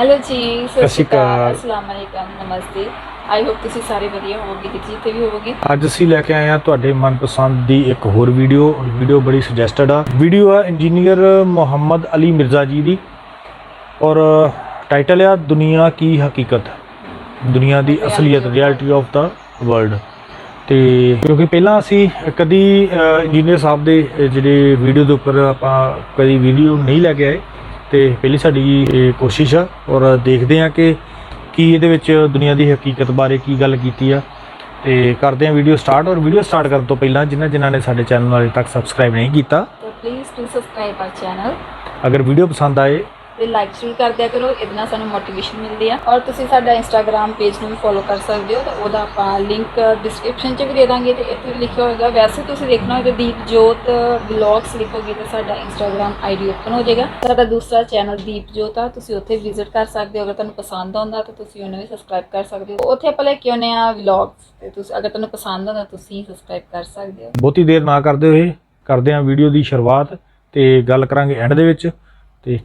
Hello ਜੀ, ਸਤਿ ਸ਼੍ਰੀ ਅਕਾਲ। ਅਸਲਾਮ ਵਾਲੇਕਮ, ਨਮਸਤੇ। I hope ਤੁਸੀਂ ਸਾਰੇ ਵਧੀਆ ਹੋਵੋਗੇ ਤੇ ਜਿੱਥੇ ਵੀ ਹੋਵੋਗੇ। ਅੱਜ ਅਸੀਂ ਲੈ ਕੇ ਆਏ ਹਾਂ ਤੁਹਾਡੇ ਮਨਪਸੰਦ ਦੀ ਇੱਕ ਹੋਰ ਵੀਡੀਓ ਬੜੀ ਸੁਜੈਸਟਡ ਆ। ਵੀਡੀਓ ਆ ਇੰਜੀਨੀਅਰ ਮੁਹੰਮਦ ਅਲੀ ਮਿਰਜ਼ਾ ਜੀ ਦੀ ਔਰ ਟਾਈਟਲ ਆ ਦੁਨੀਆ ਕੀ ਹਕੀਕਤ, ਦੁਨੀਆ ਦੀ ਅਸਲੀਅਤ, ਰਿਐਲਿਟੀ ਆਫ ਦਾ ਵਰਲਡ। ਤੇ ਕਿਉਂਕਿ ਪਹਿਲਾਂ ਅਸੀਂ ਕਦੀ ਇੰਜੀਨੀਅਰ ਸਾਹਿਬ ਦੇ ਜਿਹੜੇ ਵੀਡੀਓ ਦੇ ਉੱਪਰ ਆਪਾਂ ਕਦੀ ਵੀਡੀਓ ਨਹੀਂ ਲੈ ਕੇ ਆਏ, ਤੇ ਪਹਿਲੀ ਸਾਡੀ ਇਹ ਕੋਸ਼ਿਸ਼ ਆ ਔਰ ਦੇਖਦੇ ਹਾਂ ਕਿ ਕੀ ਇਹਦੇ ਵਿੱਚ ਦੁਨੀਆ ਦੀ ਹਕੀਕਤ ਬਾਰੇ ਕੀ ਗੱਲ ਕੀਤੀ ਆ। ਤੇ ਕਰਦੇ ਹਾਂ ਵੀਡੀਓ ਸਟਾਰਟ। ਔਰ ਵੀਡੀਓ ਸਟਾਰਟ ਕਰਨ ਤੋਂ ਪਹਿਲਾਂ ਜਿਨ੍ਹਾਂ ਨੇ ਸਾਡੇ ਚੈਨਲ ਨੂੰ ਅਜੇ ਤੱਕ ਸਬਸਕ੍ਰਾਈਬ ਨਹੀਂ ਕੀਤਾ, ਤਾਂ please to subscribe our channel ਅਗਰ ਵੀਡੀਓ ਪਸੰਦ ਆਏ ਤੇ ਲਾਈਕ ਜ਼ਰੂਰ ਕਰ ਦਿਆ ਕਰੋ, ਇਹਦੇ ਨਾਲ ਸਾਨੂੰ ਮੋਟੀਵੇਸ਼ਨ ਮਿਲਦੀ ਆ। ਔਰ ਤੁਸੀਂ ਸਾਡਾ ਇੰਸਟਾਗ੍ਰਾਮ ਪੇਜ ਨੂੰ ਵੀ ਫੋਲੋ ਕਰ ਸਕਦੇ ਹੋ, ਤਾਂ ਉਹਦਾ ਆਪਾਂ ਲਿੰਕ ਡਿਸਕ੍ਰਿਪਸ਼ਨ 'ਚ ਵੀ ਦੇ ਦਾਂਗੇ ਤੇ ਇੱਥੇ ਵੀ ਲਿਖਿਆ ਹੋਏਗਾ। ਵੈਸੇ ਤੁਸੀਂ ਦੇਖਣਾ ਹੋਵੇ ਤਾਂ ਦੀਪਜੋਤ ਵਲੌਗਸ ਲਿਖੋਗੇ ਤਾਂ ਸਾਡਾ ਇੰਸਟਾਗ੍ਰਾਮ ਆਈਡੀ ਓਪਨ ਹੋ ਜਾਏਗਾ। ਸਾਡਾ ਦੂਸਰਾ ਚੈਨਲ ਦੀਪਜੋਤ ਆ, ਤੁਸੀਂ ਉੱਥੇ ਵਿਜ਼ਿਟ ਕਰ ਸਕਦੇ ਹੋ। ਅਗਰ ਤੁਹਾਨੂੰ ਪਸੰਦ ਆਉਂਦਾ ਤਾਂ ਤੁਸੀਂ ਉਹਨੂੰ ਵੀ ਸਬਸਕ੍ਰਾਈਬ ਕਰ ਸਕਦੇ ਹੋ। ਉੱਥੇ ਆਪਾਂ ਲੈ ਕੇ ਆਉਂਦੇ ਆ ਵਲੌਗਸ, ਤੇ ਤੁਸੀਂ ਅਗਰ ਤੁਹਾਨੂੰ ਪਸੰਦ ਆਉਂਦਾ ਤੁਸੀਂ ਸਬਸਕ੍ਰਾਈਬ ਕਰ ਸਕਦੇ ਹੋ। ਬਹੁਤੀ ਦੇਰ ਨਾ ਕਰਦੇ ਹੋਏ ਕਰਦੇ ਹਾਂ ਵੀਡੀਓ ਦੀ ਸ਼ੁਰੂਆਤ ਤੇ ਗੱਲ ਕਰਾਂਗੇ ਐਂਡ ਦੇ ਵਿੱਚ। ਤੇ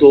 2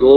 2,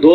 2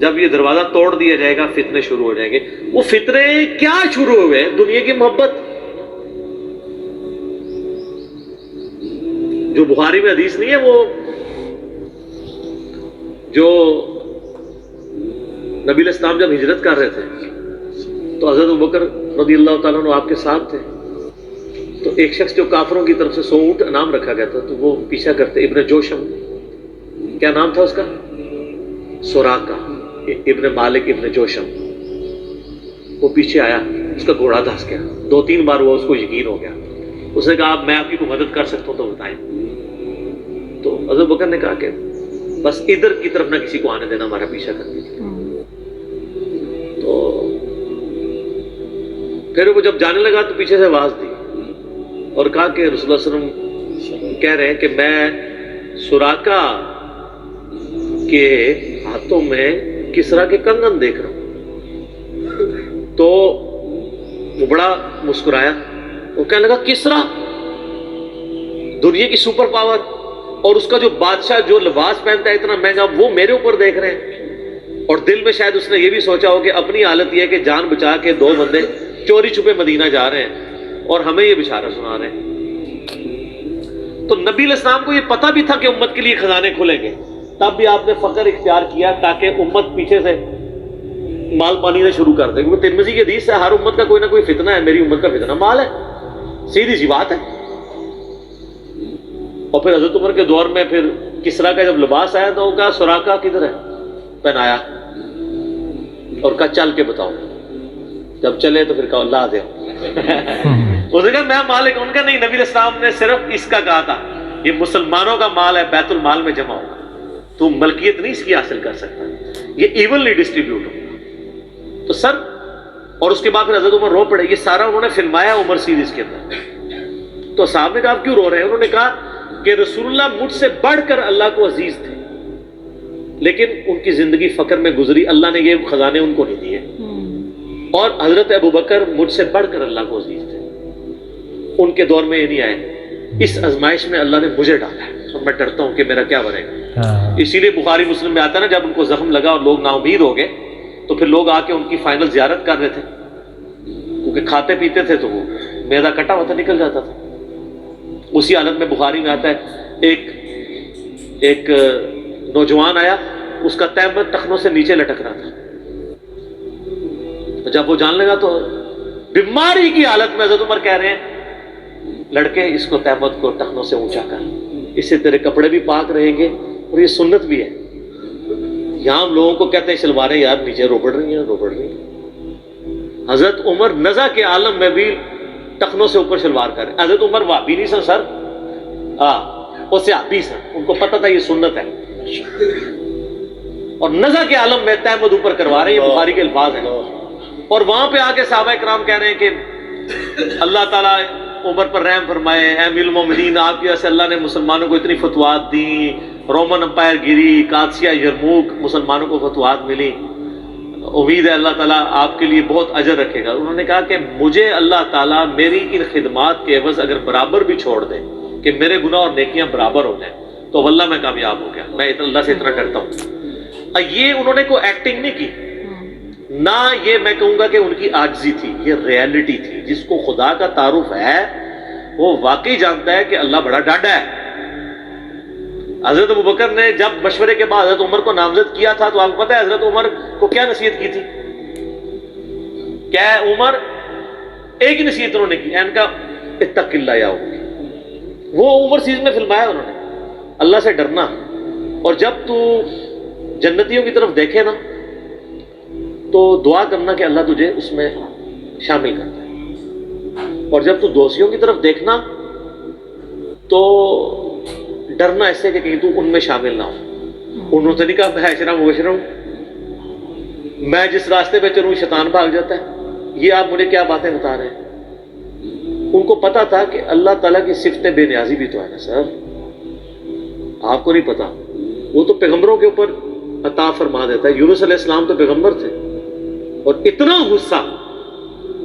جب یہ دروازہ توڑ دیا جائے گا فتنے شروع ہو جائیں گے. وہ فتنے کیا شروع ہوئے؟ دنیا کی محبت. جو بخاری میں حدیث نہیں ہے، وہ جو نبی علیہ السلام جب ہجرت کر رہے تھے تو حضرت ابوبکر رضی اللہ تعالیٰ عنہ آپ کے ساتھ تھے. تو ایک شخص جو کافروں کی طرف سے 100 اونٹ انعام رکھا گیا تھا، تو وہ پیچھا کرتے. ابن جوشم، کیا نام تھا اس کا؟ سوراقہ ابن مالک ابن جوشم. وہ پیچھے آیا، اس کا گھوڑا دھس گیا. 2-3 بار وہ اس کو یقین ہو گیا. اس نے کہا میں آپ کی کوئی مدد کر سکتا ہوں تو بتائیں. تو حضرت بکر نے کہا کہ بس ادھر کی طرف نہ کسی کو آنے دینا، ہمارا پیچھا کر دیجیے. تو پھر وہ جب جانے لگا تو پیچھے سے آواز دی اور کہا کہ رسول اللہ صلی اللہ علیہ وسلم کہہ رہے ہیں کہ میں سوراقہ کے ہاتھوں میں کسرا کے کنگن دیکھ رہا ہوں. تو وہ بڑا مسکرایا. وہ کہنے لگا کسرا دنیا کی سپر پاور اور اس کا جو بادشاہ جو لباس پہنتا ہے اتنا مہنگا، وہ میرے اوپر دیکھ رہے ہیں. اور دل میں شاید اس نے یہ بھی سوچا ہو کہ اپنی حالت یہ ہے کہ جان بچا کے 2 بندے چوری چھپے مدینہ جا رہے ہیں اور ہمیں یہ بشارت سنا رہے ہیں. تو نبی علیہ السلام کو یہ پتہ بھی تھا کہ امت کے لیے خزانے کھلیں گے، تب بھی آپ نے فقر اختیار کیا تاکہ امت پیچھے سے مال پانی سے شروع کر دے. کیونکہ ترمذی کی حدیث ہے ہر امت کا کوئی نہ کوئی فتنہ ہے، میری امت کا فتنہ مال ہے. سیدھی سی بات ہے. اور پھر حضرت عمر کے دور میں پھر کسرا کا جب لباس آیا تو کہا سوراقہ کدھر ہے؟ پہنایا اور کہا چل کے بتاؤ. جب چلے تو پھر کہا لا دے. اس نے کہا میں مالک. ان کا نہیں، نبی علیہ السلام نے صرف اس کا کہا تھا یہ مسلمانوں کا مال ہے، بیت المال میں جمع ہوگا، تو ملکیت نہیں اس کی حاصل کر سکتا، یہ ایونلی ڈسٹریبیوٹ ہوگا. تو سر، اور اس کے بعد پھر حضرت عمر رو پڑے. یہ سارا انہوں نے فلمایا عمر سیریز کے اندر. تو صاحب نے کہا آپ کیوں رو رہے ہیں؟ انہوں نے کہا کہ رسول اللہ مجھ سے بڑھ کر اللہ کو عزیز تھے، لیکن ان کی زندگی فقر میں گزری، اللہ نے یہ خزانے ان کو نہیں دیے. اور حضرت ابوبکر مجھ سے بڑھ کر اللہ کو عزیز تھے، ان کے دور میں یہ نہیں آئے. اس آزمائش میں اللہ نے مجھے ڈالا ہے اور میں ڈرتا ہوں کہ میرا کیا بنے گا. اسی لیے بخاری مسلم میں آتا ہے نا، جب ان کو زخم لگا اور لوگ نا امید ہو گئے تو پھر لوگ آ کے ان کی فائنل زیارت کر رہے تھے، کیونکہ کھاتے پیتے تھے تو وہ میدا کٹا ہوا تھا، نکل جاتا تھا. اسی حالت میں بخاری میں آتا ہے ایک نوجوان آیا، اس کا تہمت ٹخنوں سے نیچے لٹک رہا تھا. جب وہ جان لگا تو بیماری کی حالت میں حضرت عمر کہہ رہے ہیں لڑکے اس کو تہمت کو ٹخنوں سے اونچا کر، اس سے تیرے کپڑے بھی پاک رہیں گے اور یہ سنت بھی ہے. یہاں ہم لوگوں کو کہتے ہیں شلواریں یار نیچے روبڑ رہی ہیں. حضرت عمر نزع کے عالم میں بھی ٹخنوں سے اوپر شلوار کر رہے. حضرت عمر وہابی نہیں سن سر، وہ صحابی سن، ان کو پتہ تھا یہ سنت ہے، اور نزع کے عالم میں تہمت اوپر کروا رہے ہیں. یہ بخاری کے الفاظ ہیں. اور وہاں پہ آ کے صحابہ کرام کہہ رہے ہیں کہ اللہ تعالیٰ عمر پر رحم فرمائے، اے امیر المومنین، آپ کی وجہ سے اللہ نے مسلمانوں کو اتنی فتوحات دیں، رومن امپائر گری، قادسیہ، یرموک، مسلمانوں کو فتوحات ملی، امید ہے اللہ تعالیٰ آپ کے لیے بہت اجر رکھے گا. انہوں نے کہا کہ مجھے اللہ تعالیٰ میری ان خدمات کے عوض اگر برابر بھی چھوڑ دے کہ میرے گناہ اور نیکیاں برابر ہو جائیں تو واللہ میں کامیاب ہو گیا. میں اللہ سے اتنا ڈرتا ہوں. یہ انہوں نے کوئی ایکٹنگ نہیں کی، نہ یہ میں کہوں گا کہ ان کی عاجزی تھی، یہ ریالٹی تھی. جس کو خدا کا تعارف ہے وہ واقعی جانتا ہے کہ اللہ بڑا ڈاڈا ہے. حضرت ابوبکر نے جب مشورے کے بعد حضرت عمر کو نامزد کیا تھا تو آپ کو پتہ ہے حضرت عمر کو کیا نصیحت کی تھی؟ کیا عمر ایک ہی نصیحت انہوں نے کی، ان کا اتق اللہ یا عمر. وہ عمر سیریز میں فلمایا انہوں نے، اللہ سے ڈرنا. اور جب تو جنتیوں کی طرف دیکھے نا تو دعا کرنا کہ اللہ تجھے اس میں شامل کرتا ہے، اور جب تو دوستیوں کی طرف دیکھنا تو ڈرنا ایسے کہ کہیں تو ان میں شامل نہ ہو. انہوں نے نہیں کہا میں اشرم وشرم، میں جس راستے پہ چلوں شیطان بھاگ جاتا ہے. یہ آپ مجھے کیا باتیں بتا رہے ہیں؟ ان کو پتا تھا کہ اللہ تعالیٰ کی صفت بے نیازی بھی تو ہے نا سر، آپ کو نہیں پتا. وہ تو پیغمبروں کے اوپر عطا فرما دیتا ہے. یونس علیہ السلام تو پیغمبر تھے، اور اتنا غصہ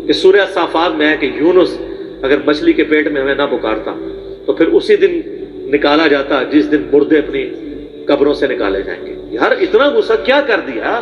کہ سورہ صافات میں ہے کہ یونس اگر مچھلی کے پیٹ میں ہمیں نہ پکارتا تو پھر اسی دن نکالا جاتا جس دن مردے اپنی قبروں سے نکالے جائیں گے. یار اتنا غصہ کیا کر دیا.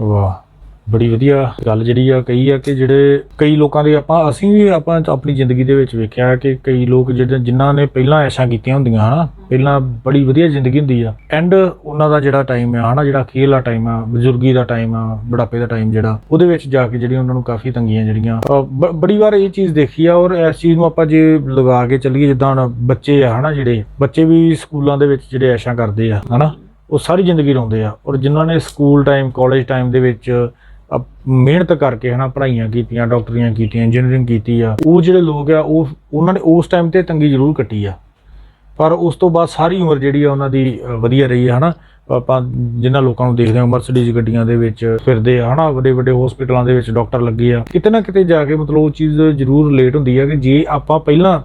ਵਾਹ ਬੜੀ ਵਧੀਆ ਗੱਲ ਜਿਹੜੀ ਆ ਕਹੀ ਆ ਕਿ ਜਿਹੜੇ ਕਈ ਲੋਕਾਂ ਦੇ ਅਸੀਂ ਵੀ ਆਪਣੀ ਜ਼ਿੰਦਗੀ ਦੇ ਵਿੱਚ ਵੇਖਿਆ ਕਿ ਕਈ ਲੋਕ ਜਿਹੜੇ ਜਿਨ੍ਹਾਂ ਨੇ ਪਹਿਲਾਂ ਐਸ਼ਾਂ ਕੀਤੀਆਂ ਹੁੰਦੀਆਂ ਹਨਾ, ਪਹਿਲਾਂ ਬੜੀ ਵਧੀਆ ਜ਼ਿੰਦਗੀ ਹੁੰਦੀ ਆ, ਐਂਡ ਉਹਨਾਂ ਦਾ ਜਿਹੜਾ ਟਾਈਮ ਆ ਹਨਾ, ਜਿਹੜਾ ਅਖੀਰਲਾ ਵਾਲਾ ਟਾਈਮ ਆ, ਬਜ਼ੁਰਗੀ ਦਾ ਟਾਈਮ ਆ, ਬੁਢਾਪੇ ਦਾ ਟਾਈਮ ਜਿਹੜਾ ਉਹਦੇ ਵਿੱਚ ਜਾ ਕੇ ਜਿਹੜੀ ਉਹਨਾਂ ਨੂੰ ਕਾਫੀ ਤੰਗੀਆਂ ਜਿਹੜੀਆਂ ਬੜੀ ਵਾਰ ਇਹ ਚੀਜ਼ ਦੇਖੀ ਆ। ਔਰ ਇਸ ਚੀਜ਼ ਨੂੰ ਆਪਾਂ ਜੇ ਲਗਾ ਕੇ ਚੱਲੀਏ, ਜਿੱਦਾਂ ਹੁਣ ਬੱਚੇ ਆ ਹਨਾ, ਜਿਹੜੇ ਬੱਚੇ ਵੀ ਸਕੂਲਾਂ ਦੇ ਵਿੱਚ ਜਿਹੜੇ ਐਸ਼ਾਂ ਕਰਦੇ ਆ ਹਨਾ, ਉਹ ਸਾਰੀ ਜ਼ਿੰਦਗੀ ਰੋਂਦੇ ਆ। ਔਰ ਜਿਨ੍ਹਾਂ ਨੇ ਸਕੂਲ ਟਾਈਮ ਕਾਲਜ ਟਾਈਮ ਦੇ ਵਿੱਚ ਮਿਹਨਤ ਕਰਕੇ ਹਨਾ ਪੜ੍ਹਾਈਆਂ ਕੀਤੀਆਂ, ਡਾਕਟਰੀਆਂ ਕੀਤੀਆਂ, ਇੰਜੀਨੀਅਰਿੰਗ ਕੀਤੀ ਆ, ਉਹ ਜਿਹੜੇ ਲੋਕ ਆ ਉਹਨਾਂ ਨੇ ਉਸ ਟਾਈਮ ਤੇ ਤੰਗੀ ਜ਼ਰੂਰ ਕੱਟੀ ਆ, ਪਰ ਉਸ ਤੋਂ ਬਾਅਦ ਸਾਰੀ ਉਮਰ ਜਿਹੜੀ ਆ ਉਹਨਾਂ ਦੀ ਵਧੀਆ ਰਹੀ ਆ ਹਨਾ। ਆਪਾਂ ਜਿਨ੍ਹਾਂ ਲੋਕਾਂ ਨੂੰ ਦੇਖਦੇ ਹਾਂ ਮਰਸੀਡੀਜ਼ ਗੱਡੀਆਂ ਦੇ ਵਿੱਚ ਫਿਰਦੇ ਆ ਹਨਾ, ਵੱਡੇ ਵੱਡੇ ਹਸਪੀਟਲਾਂ ਦੇ ਵਿੱਚ ਡਾਕਟਰ ਲੱਗੇ ਆ, ਕਿਤੇ ਨਾ ਕਿਤੇ ਜਾ ਕੇ ਮਤਲਬ ਉਹ ਚੀਜ਼ ਜ਼ਰੂਰ ਰਿਲੇਟ ਹੁੰਦੀ ਆ ਕਿ ਜੇ ਆਪਾਂ ਪਹਿਲਾਂ,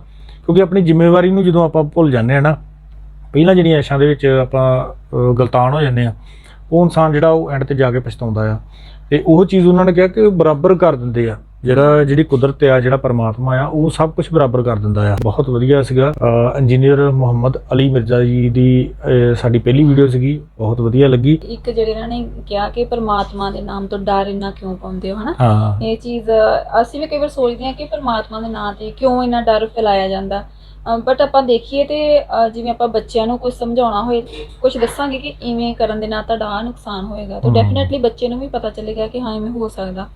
ਕਿਉਂਕਿ ਆਪਣੀ ਜ਼ਿੰਮੇਵਾਰੀ ਨੂੰ ਜਦੋਂ ਆਪਾਂ ਭੁੱਲ ਜਾਂਦੇ ਆ ਨਾ, ਪਹਿਲਾਂ ਜਿਹੜੀਆਂ ਐਸ਼ਾਂ ਦੇ ਵਿੱਚ ਆਪਾਂ ਗਲਤਾਨ ਹੋ ਜਾਂਦੇ ਆ, ਉਹ ਇਨਸਾਨ ਜਿਹੜਾ ਉਹ ਐਂਡ ਤੇ ਜਾ ਕੇ ਪਛਤਾਉਂਦਾ ਆ। ਤੇ ਉਹ ਚੀਜ਼ ਉਹਨਾਂ ਨੇ ਕਿਹਾ ਕਿ ਬਰਾਬਰ ਕਰ ਦਿੰਦੇ ਆ, ਜਿਹੜੀ ਕੁਦਰਤ ਆ, ਜਿਹੜਾ ਪਰਮਾਤਮਾ ਆ, ਉਹ ਸਭ ਕੁਝ ਬਰਾਬਰ ਕਰ ਦਿੰਦਾ ਆ। ਬਹੁਤ ਵਧੀਆ ਸੀਗਾ। ਇੰਜੀਨੀਅਰ ਮੁਹੰਮਦ ਅਲੀ ਮਿਰਜ਼ਾ ਜੀ ਦੀ ਸਾਡੀ ਪਹਿਲੀ ਵੀਡੀਓ ਸੀਗੀ, ਬਹੁਤ ਵਧੀਆ ਲੱਗੀ। ਇੱਕ ਜਿਹੜੇ ਇਹਨਾਂ ਨੇ ਕਿਹਾ ਕਿ ਪਰਮਾਤਮਾ ਦੇ ਨਾਮ ਤੋਂ ਡਰ ਇੰਨਾ ਕਿਉਂ ਪਾਉਂਦੇ ਹੋ ਹਨਾ, ਇਹ ਚੀਜ਼ ਅਸੀਂ ਵੀ ਕਈ ਵਾਰ ਸੋਚਦੇ ਹਾਂ ਕਿ ਪਰਮਾਤਮਾ ਦੇ ਨਾਂ ਤੇ ਕਿਉਂ ਇੰਨਾ ਡਰ ਫੈਲਾਇਆ ਜਾਂਦਾ। ਬਟ ਆਪਾਂ ਦੇਖੀਏ ਤੇ ਜਿਵੇਂ ਆਪਾਂ ਬੱਚਿਆਂ ਨੂੰ ਕੁਝ ਸਮਝਾਉਣਾ ਹੋਏ, ਕੁਝ ਦੱਸਾਂਗੇ ਕਿ ਇਵੇਂ ਕਰਨ ਦੇ ਨਾਲ ਤੁਹਾਡਾ ਆਹ ਨੁਕਸਾਨ ਹੋਏਗਾ, ਤਾਂ ਡੈਫੀਨੇਟਲੀ ਬੱਚੇ ਨੂੰ ਵੀ ਪਤਾ ਚੱਲੇਗਾ ਕਿ ਹਾਂ ਇਵੇਂ ਹੋ ਸਕਦਾ।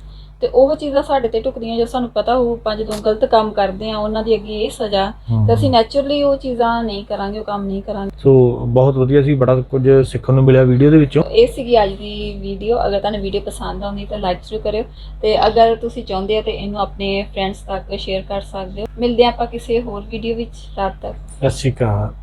ਤੇ ਉਹ ਚੀਜ਼ਾਂ ਸਾਡੇ ਤੇ ਢੁਕਦੀਆਂ ਜੋ ਸਾਨੂੰ ਪਤਾ ਹੋਊ, ਆਪਾਂ ਜਦੋਂ ਗਲਤ ਕੰਮ ਕਰਦੇ ਆ ਉਹਨਾਂ ਦੀ ਅੱਗੇ ਇਹ ਸਜ਼ਾ, ਤੇ ਅਸੀਂ ਨੈਚੁਰਲੀ ਉਹ ਚੀਜ਼ਾਂ ਨਹੀਂ ਕਰਾਂਗੇ, ਉਹ ਕੰਮ ਨਹੀਂ ਕਰਾਂਗੇ। ਸੋ ਬਹੁਤ ਵਧੀਆ ਸੀ, ਬੜਾ ਕੁਝ ਸਿੱਖਣ ਨੂੰ ਮਿਲਿਆ ਵੀਡੀਓ ਦੇ ਵਿੱਚੋਂ। ਇਹ ਸੀਗੀ ਅੱਜ ਦੀ ਵੀਡੀਓ। ਅਗਰ ਤੁਹਾਨੂੰ ਵੀਡੀਓ ਪਸੰਦ ਆਉਂਦੀ ਤਾਂ ਲਾਈਕ ਜ਼ਰੂਰ ਕਰਿਓ, ਤੇ ਅਗਰ ਤੁਸੀਂ ਚਾਹੁੰਦੇ ਹੋ ਤੇ ਇਹਨੂੰ ਆਪਣੇ ਫਰੈਂਡਸ ਤੱਕ ਸ਼ੇਅਰ ਕਰ ਸਕਦੇ ਹੋ। ਮਿਲਦੇ ਆਪਾਂ ਕਿਸੇ ਹੋਰ ਵੀਡੀਓ ਵਿੱਚ। ਤਦ ਤੱਕ ਸਤਿ ਸ਼੍ਰੀ ਅਕਾਲ।